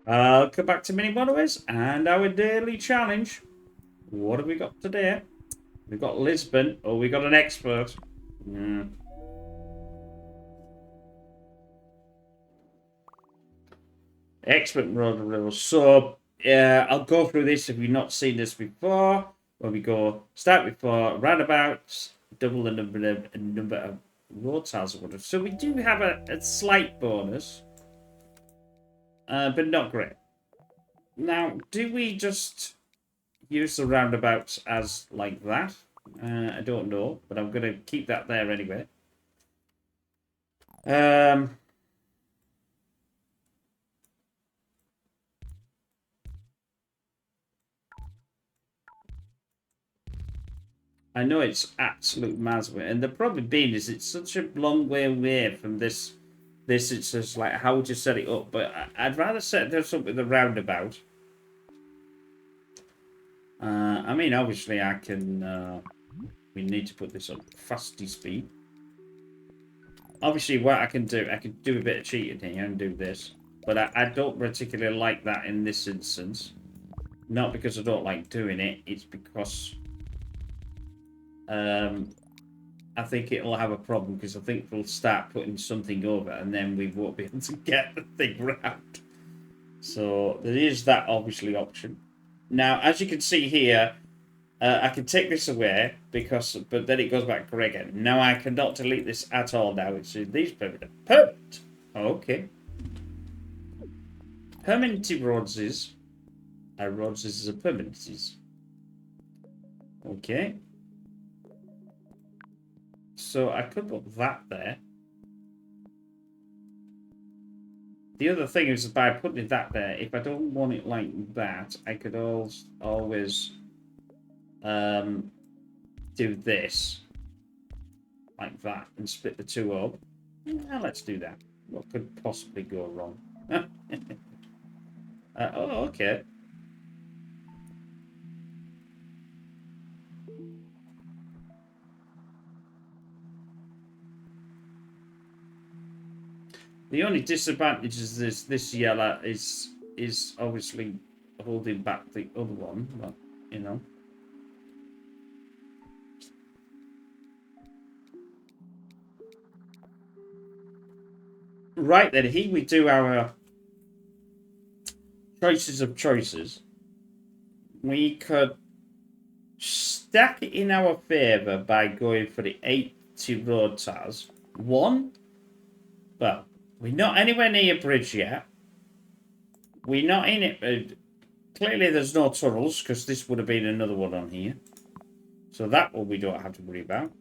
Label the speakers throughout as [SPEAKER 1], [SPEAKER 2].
[SPEAKER 1] Welcome back to Mini Motorways and our daily challenge. What have we got today? We've got Lisbon. Oh, we got an expert. Expert road rules. So, I'll go through this if you've not seen this before. Where we go, start before, roundabouts, double the number of road tiles or whatever. So we do have a slight bonus, but not great. Now, do we just use the roundabouts as like that? I don't know, but I'm going to keep that there anyway. I know it's absolute masway, and the problem being is it's such a long way away from this. This it's just like how would you set it up? But I'd rather set this up with a roundabout. I mean, obviously, I can. We need to put this on fasty speed. Obviously, what I can do a bit of cheating here and do this, but I don't particularly like that in this instance. Not because I don't like doing it, it's because I think it'll have a problem because I think we'll start putting something over and then we won't be able to get the thing round. So there is that obviously option. Now, as you can see here, I can take this away but then it goes back grey again. Now I cannot delete this at all now. It's in these permanent. Permanent. Okay. Permanent rods is a permanent. Okay. So I could put that there. The other thing is by putting that there, if I don't want it like that, I could always do this like that and split the two up. Now let's do that. What could possibly go wrong? Oh, okay. The only disadvantage is this yellow is obviously holding back the other one, but you know. Right then, here we do our choices of choices. We could stack it in our favour by going for the 80 road tiles. One, well, we're not anywhere near a bridge yet. We're not in it. Clearly, there's no tunnels because this would have been another one on here. So that one we don't have to worry about.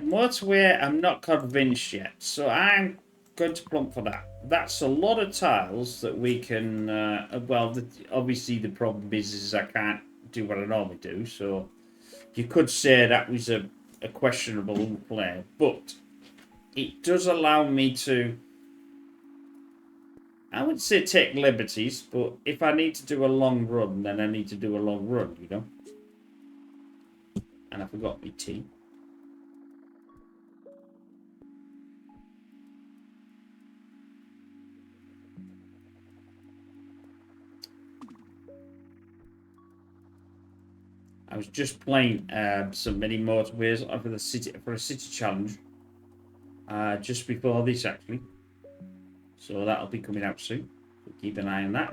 [SPEAKER 1] Motorway, I'm not convinced yet. So I'm going to plump for that. That's a lot of tiles that we can... obviously the problem is I can't do what I normally do. So you could say that was a questionable play. But it does allow me to... I wouldn't say take liberties, but if I need to do a long run, then I need to do a long run, you know? And I forgot my tea. I was just playing some mini motorways for a city challenge just before this actually, so that'll be coming out soon. So keep an eye on that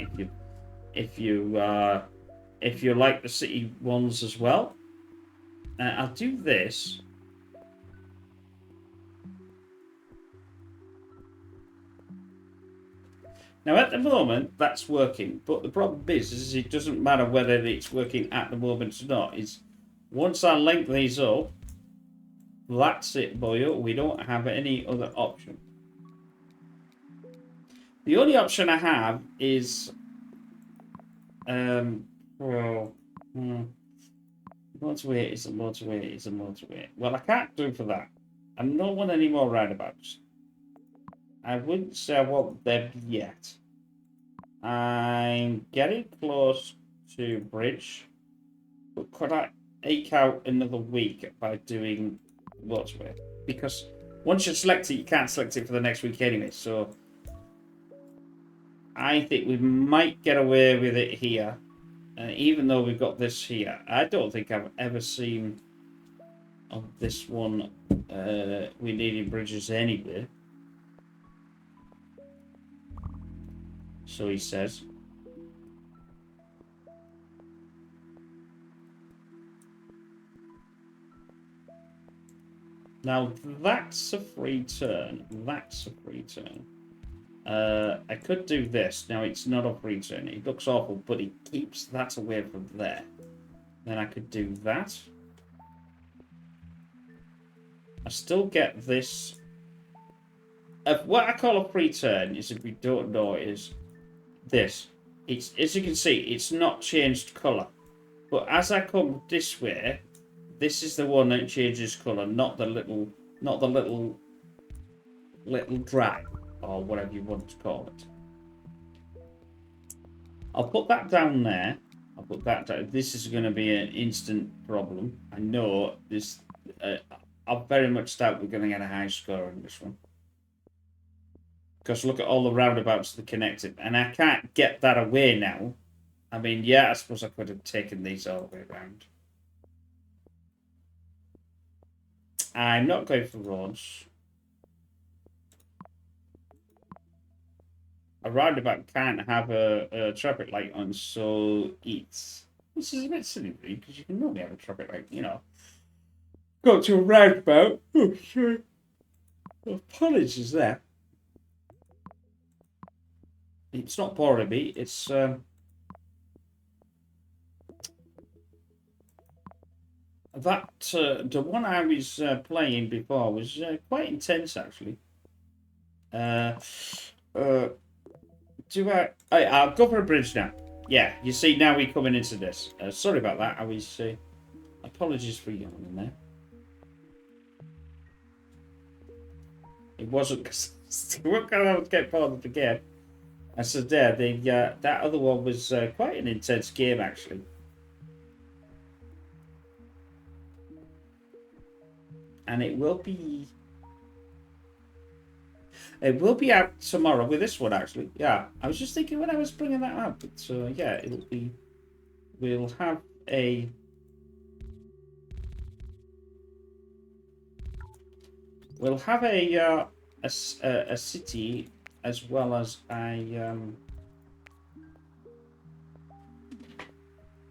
[SPEAKER 1] if you like the city ones as well. I'll do this. Now at the moment that's working, but the problem is it doesn't matter whether it's working at the moment or not. Is once I link these up, that's it, boyo. We don't have any other option. The only option I have is motorway is a motorway is a motorway. Well, I can't do for that. I don't want any more roundabouts. I wouldn't say I want them yet. I'm getting close to bridge, but could I eke out another week by doing motorway? Because once you select it, you can't select it for the next week anyway. So I think we might get away with it here. Even though we've got this here. I don't think I've ever seen of this one. We needed bridges anyway. So he says. Now that's a free turn. That's a free turn. I could do this. Now it's not a free turn. It looks awful, but it keeps that away from there. Then I could do that. I still get this. What I call a free turn is, if we don't know, is this. It's, as you can see, it's not changed colour. But as I come this way, this is the one that changes colour, not the little drag, or whatever you want to call it. I'll put that down there. I'll put that down. This is going to be an instant problem. I know this. I very much doubt we're going to get a high score on this one. Because look at all the roundabouts that are connected. And I can't get that away now. I mean, yeah, I suppose I could have taken these all the way around. I'm not going for roads. A roundabout can't have a traffic light on, so it's... This is a bit silly, really, because you can normally have a traffic light, you know. Got to a roundabout. Oh, sorry. Apologies there. It's not boring me, it's... the one I was playing before was quite intense, actually. I'll go for a bridge now. Yeah, you see, now we're coming into this. Sorry about that. I was... apologies for yawning in there. It wasn't because I was getting bored of the game. I said there, that other one was quite an intense game, actually. And it will be out tomorrow with this one, actually. Yeah, I was just thinking when I was bringing that up. But yeah, it'll be. We'll have a. We'll have a city as well as a.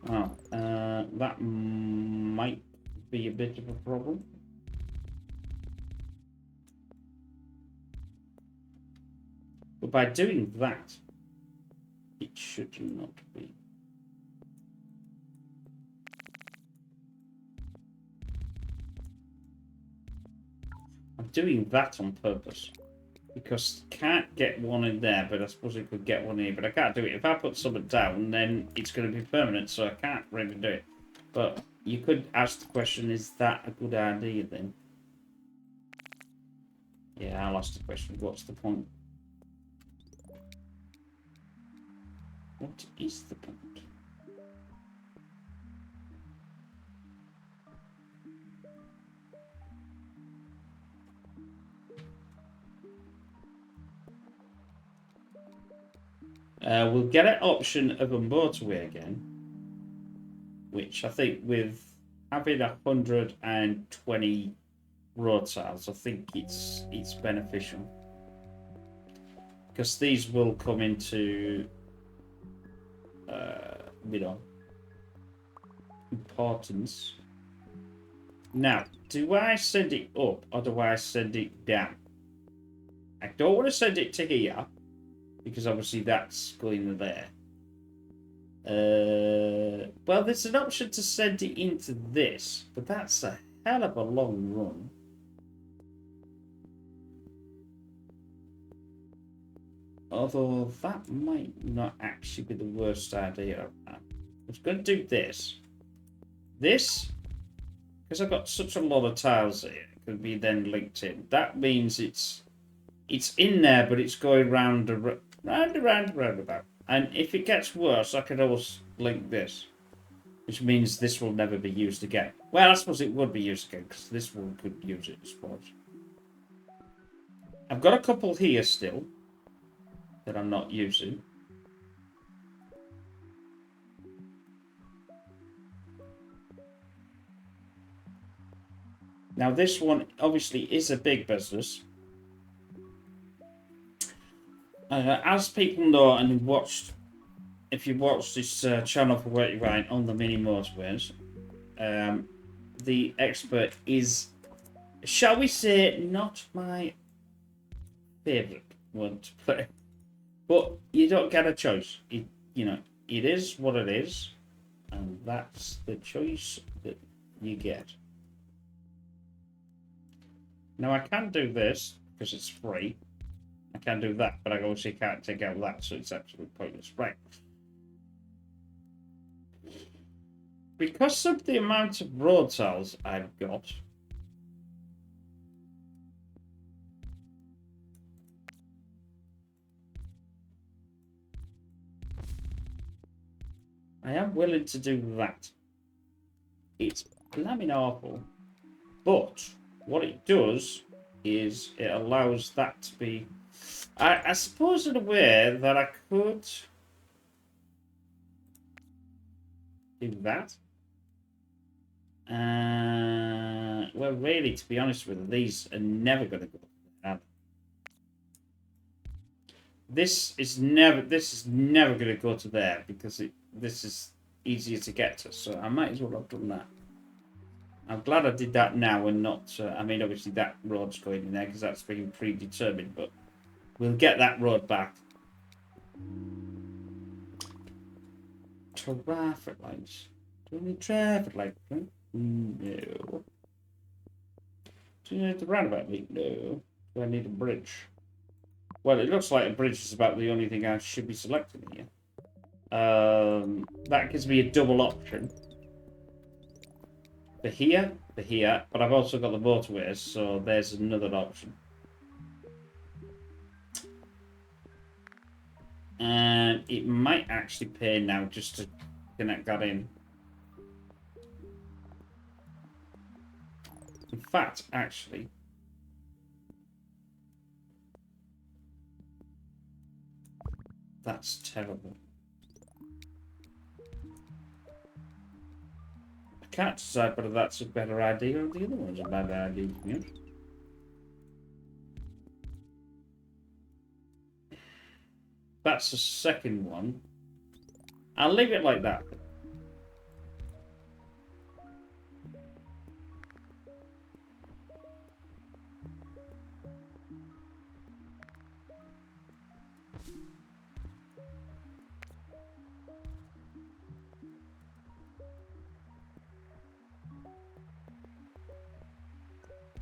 [SPEAKER 1] That might be a bit of a problem. But by doing that, it should not be. I'm doing that on purpose. Because can't get one in there, but I suppose I could get one here. But I can't do it. If I put something down, then it's going to be permanent, so I can't really do it. But you could ask the question, is that a good idea then? Yeah, I'll ask the question, what's the point? What is the point? We'll get an option of a motorway again, which I think with having 120 road tiles, I think it's beneficial. Because these will come into importance. Now, do I send it up or do I send it down? I don't want to send it to here because obviously that's going there. Well, there's an option to send it into this, but that's a hell of a long run. Although that might not actually be the worst idea. I was going to do this. This, because I've got such a lot of tiles here, it could be then linked in. That means it's in there, but it's going round about. And if it gets worse, I could always link this, which means this will never be used again. Well, I suppose it would be used again, because this one could use it, I suppose. I've got a couple here still that I'm not using. Now this one obviously is a big business. As people know and have watched, if you watch this channel for Where You Ride on the mini motorways, the expert is, shall we say, not my favourite one to play. But you don't get a choice. It is what it is, and that's the choice that you get. Now I can do this because it's free. I can do that, but I obviously can't take out that, so it's absolutely pointless. Right. Because of the amount of road tiles I've got, I am willing to do that. It's blaming awful, but what it does is it allows that to be... I suppose in a way that I could do that. Well, really, to be honest with you, these are never going to go down. This is never going to go to there because this is easier to get to. So I might as well have done that. I'm glad I did that now and not. I mean, obviously that road's going in there because that's been predetermined, but we'll get that road back. Traffic lights. Do we need traffic lights? No. Do you need the roundabout leak? No. Do I need a bridge? Well, it looks like a bridge is about the only thing I should be selecting here. That gives me a double option. For here, but I've also got the motorways, so there's another option. And it might actually pay now just to connect that in. In fact, actually, that's terrible. I can't decide whether that's a better idea or the other one's a bad idea, to be honest. That's the second one. I'll leave it like that.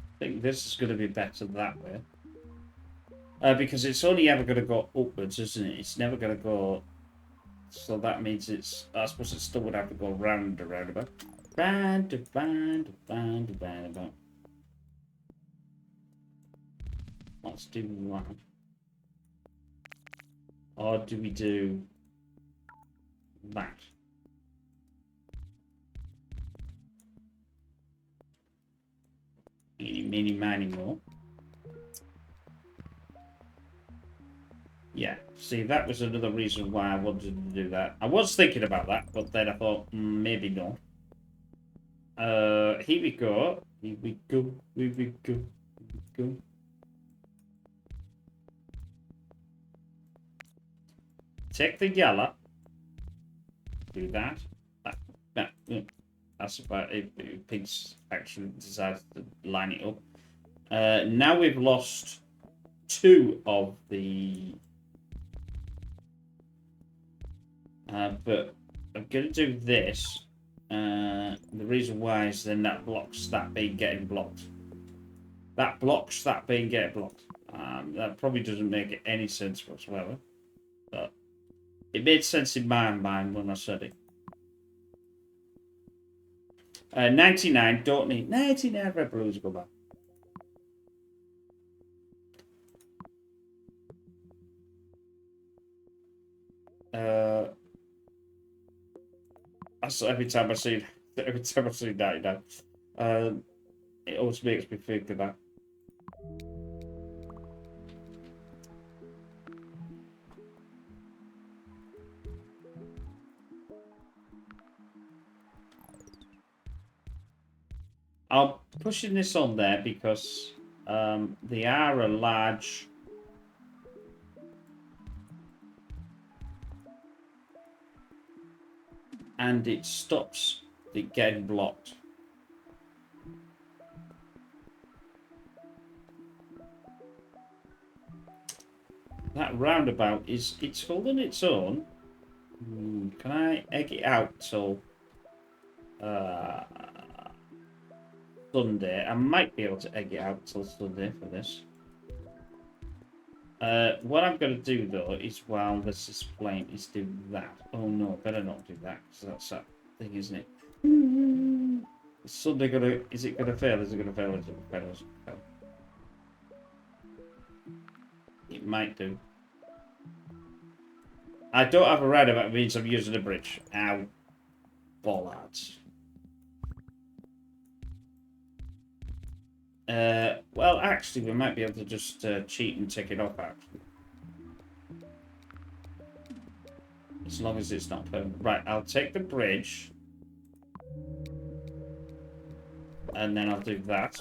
[SPEAKER 1] I think this is going to be better that way. Because it's only ever going to go upwards, isn't it? It's never going to go... So that means it's... I suppose it still would have to go round and round about. Round and round and round and round about. Let's do that. Or do we do that? Mini, more. Yeah, see, that was another reason why I wanted to do that. I was thinking about that, but then I thought, maybe not. Here we go. Here we go. Here we go. Here we go. Take the yellow. Do that. That's about it. Pink's actually decided to line it up. Now we've lost 2 of the... but I'm going to do this. The reason why is then that blocks that being getting blocked. That blocks that being getting blocked. That probably doesn't make any sense whatsoever. But it made sense in my mind when I said it. 99, don't need 99 red balloons to go back. That's every time I see 99. It always makes me think of that. I'm pushing this on there because they are a large. And it stops it getting blocked. That roundabout it's holding its own. Can I egg it out till uh, Sunday? I might be able to egg it out till Sunday for this. What I'm going to do though is while this is playing is do that. Oh no, better not do that because that's that thing, isn't it? Is Sunday gonna? Is it gonna fail? Is it gonna fail? Is it gonna fail? Is it gonna fail? It might do. I don't have a roundabout, it means I'm using a bridge. Ow. Bollards. Well, actually, we might be able to just cheat and take it off, actually. As long as it's not permanent. Right, I'll take the bridge. And then I'll do that.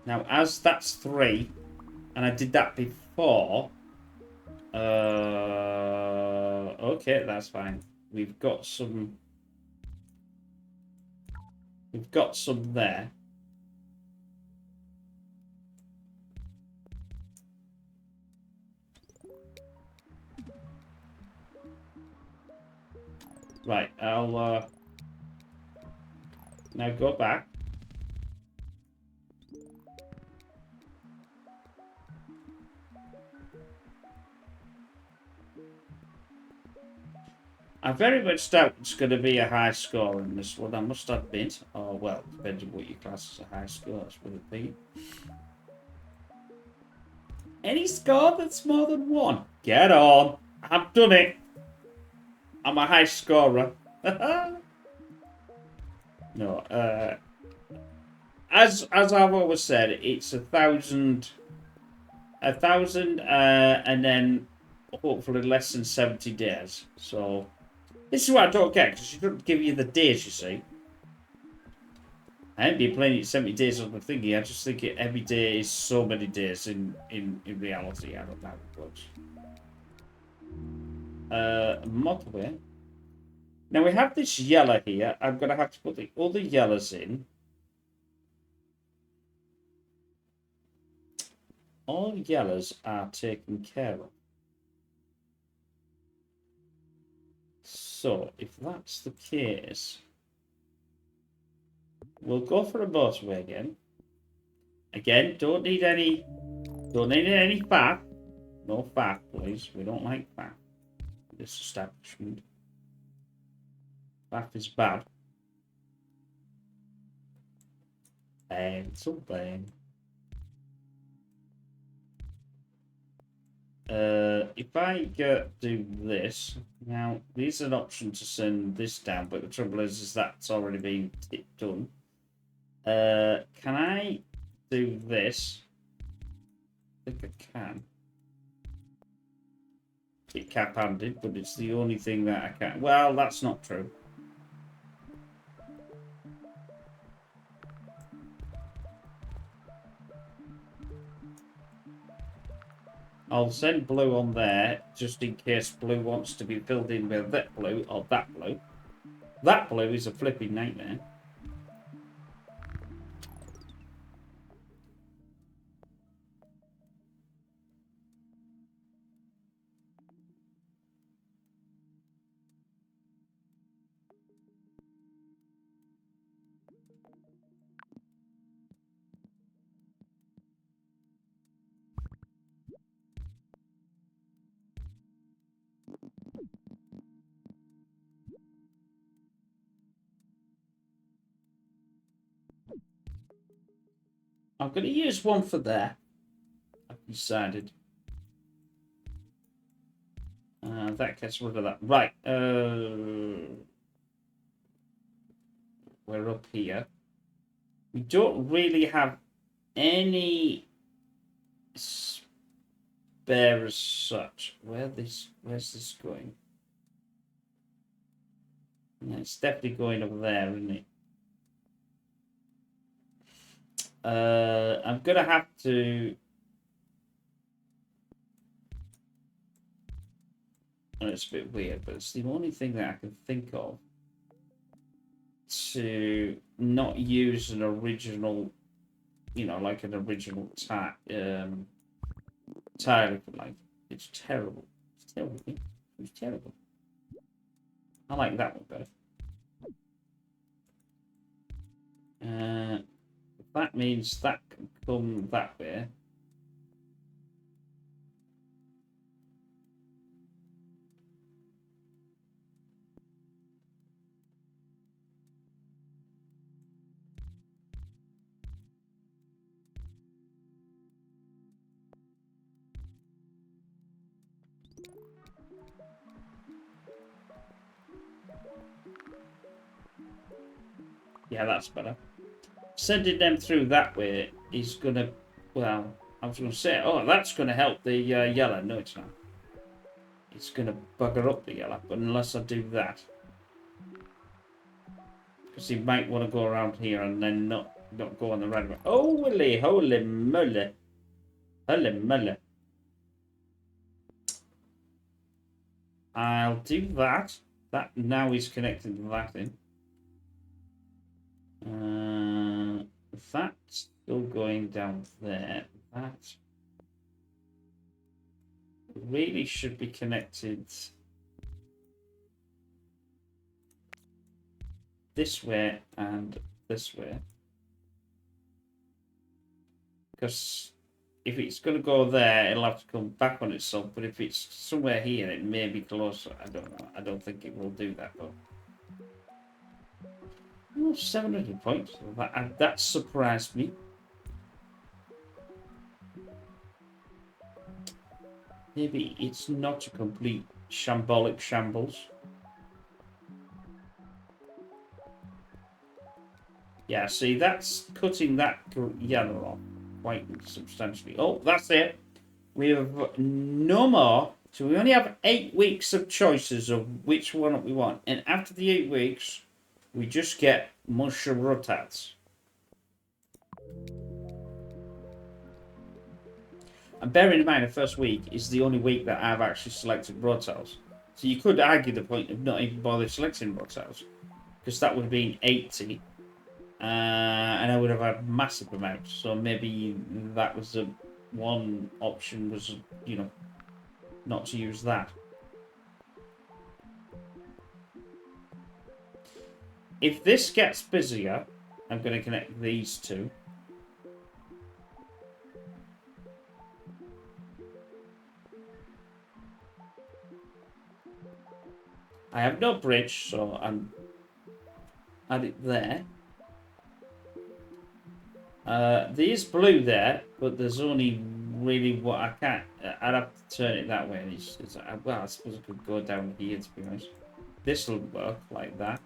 [SPEAKER 1] Now, as that's 3, and I did that before... okay, that's fine. We've got some there. Right, I'll now go back. I very much doubt it's going to be a high score in this one, I must admit. Oh, well, depends on what you class as a high score, would it be? Any score that's more than 1? Get on! I've done it! I'm a high scorer. No, as I've always said, it's 1,000, and then hopefully less than 70 days. So this is what I don't get, because she doesn't give you the days, you see. I ain't been playing it 70 days on the thingy. I just think every day is so many days in reality. I don't know how it works. Motorway. Now we have this yellow here. I'm going to have to put the other yellows in. All yellows are taken care of. So if that's the case, we'll go for a motorway again. Again, don't need any faff. No faff, please. We don't like faff. This establishment. Faff is bad. So bad. If I do this, now these are an option to send this down, but the trouble is that's already been done. Can I do this? I think I can. It cap-handed, but it's the only thing that I can. Well, that's not true. I'll send blue on there, just in case blue wants to be filled in with that blue or that blue. That blue is a flipping nightmare. I'm going to use one for there. I've decided. That gets rid of that. Right. We're up here. We don't really have any spare as such. Where's this going? Yeah, it's definitely going up there, isn't it? I'm gonna have to. And it's a bit weird, but it's the only thing that I can think of to not use an original, like an original tile, if you like. It's terrible. It's terrible. It's terrible. I like that one better. That means that can come that way. Yeah, that's better. Sending them through that way is gonna, well, I was gonna say, oh, that's gonna help the yellow. No, it's not. It's gonna bugger up the yellow, but unless I do that, because he might want to go around here and then not go on the right way. Holy moly, holy moly! I'll do that. That now is connected to that in. That's still going down there. That really should be connected this way and this way. Because if it's going to go there, it'll have to come back on itself. But if it's somewhere here, it may be closer. I don't know. I don't think it will do that, though. Oh, 700 points. That surprised me. Maybe it's not a complete shambolic shambles. Yeah, see, that's cutting that yellow off quite substantially. Oh, that's it. We have no more. So we only have 8 weeks of choices of which one we want. And after the 8 weeks, we just get mushroom rotats. And bearing in mind the first week is the only week that I've actually selected rotats. So you could argue the point of not even bother selecting rotats. Because that would have been 80. And I would have had massive amounts. So maybe that was the one option was, not to use that. If this gets busier, I'm going to connect these two. I have no bridge, so I'm add it there. There is blue there, but there's only really what I can't. I'd have to turn it that way. Well, I suppose I could go down here to be honest. This will work like that.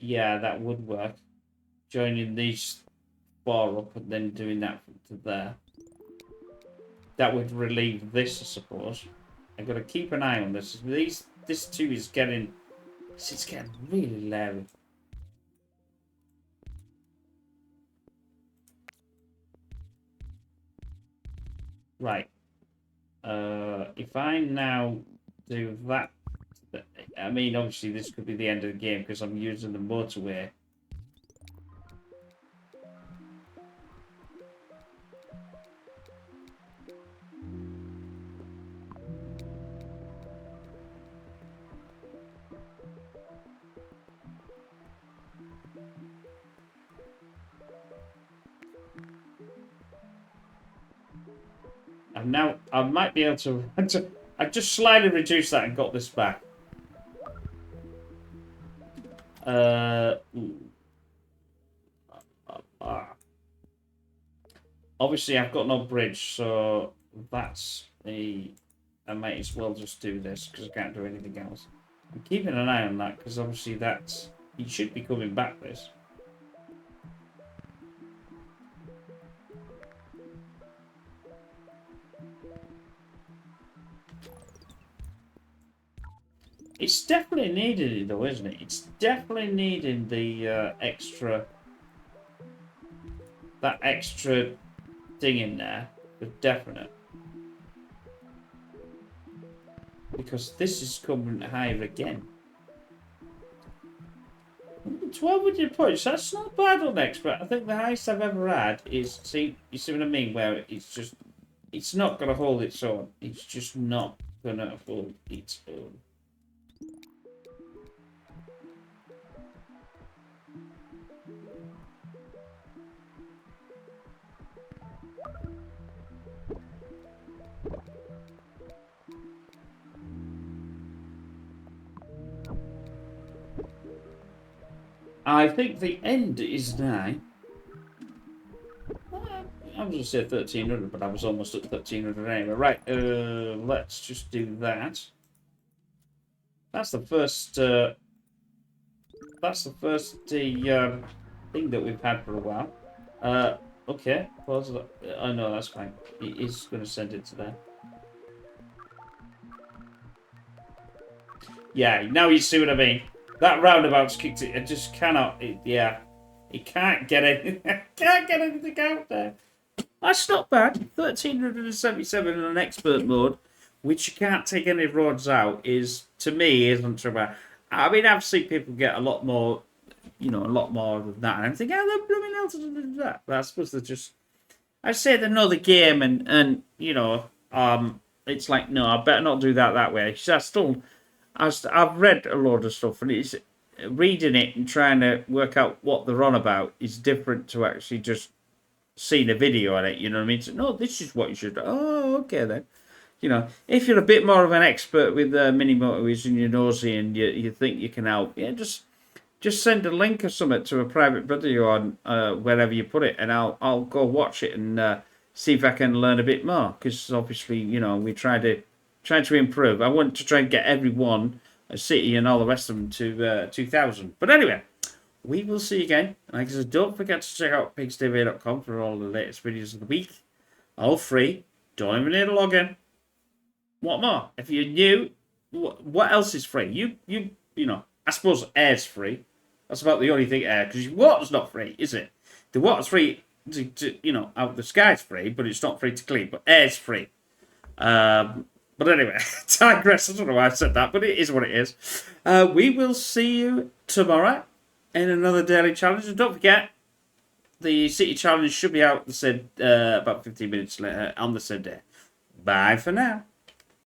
[SPEAKER 1] Yeah, that would work. Joining these 4 up and then doing that to there. That would relieve this, I suppose. I've got to keep an eye on this. This too is getting. It's getting really leery. Right. If I now do that, I mean, obviously this could be the end of the game because I'm using the motorway. I might be able to. I've just slightly reduced that and got this back. Obviously, I've got no bridge, so that's I might as well just do this because I can't do anything else. I'm keeping an eye on that because obviously he should be coming back this. definitely needed, though, isn't it? It's definitely needing the that extra thing in there, for definite. Because this is coming higher again. 1,200 points, that's not bad on expert. I think the highest I've ever had is, see, you see what I mean? Where it's just, it's not going to hold its own. It's just not going to hold its own. I think the end is now. I was going to say 1,300, but I was almost at 1,300 anyway. Right, let's just do that. That's the first. That's the first thing that we've had for a while. Okay, pause. I know that's fine. It is going to send it to there. Yeah, now you see what I mean. That roundabout's kicked it. It just cannot. Yeah, it can't get it. Can't get anything out there. That's not bad. 1,377 in an expert mode, which you can't take any roads out, is, to me, isn't too bad. I mean, I've seen people get a lot more, a lot more than that, and I'm thinking, they're blooming hell to do that. But I suppose they're just, I say they know the game, and it's like, no, I better not do that way. I've read a load of stuff, and it's reading it and trying to work out what they're on about is different to actually just seen a video on it, you know what I mean? So, no, this is what you should do. Oh, okay then. If you're a bit more of an expert with mini motorways and you're nosy and you think you can help, yeah, just send a link or something to a private video on wherever you put it, and I'll go watch it and see if I can learn a bit more. Because obviously, we try to improve. I want to try and get everyone, a city and all the rest of them to 2,000. But anyway. We will see you again. Like I said, don't forget to check out pigstv.com for all the latest videos of the week. All free. Don't even need a login. What more? If you're new, what else is free? I suppose air's free. That's about the only thing air, because water's not free, is it? The water's free out the sky's free, but it's not free to clean. But air's free. But anyway, digress. I don't know why I said that, but it is what it is. We will see you tomorrow in another daily challenge. And don't forget, the city challenge should be out the said about 15 minutes later on the same day. Bye for now.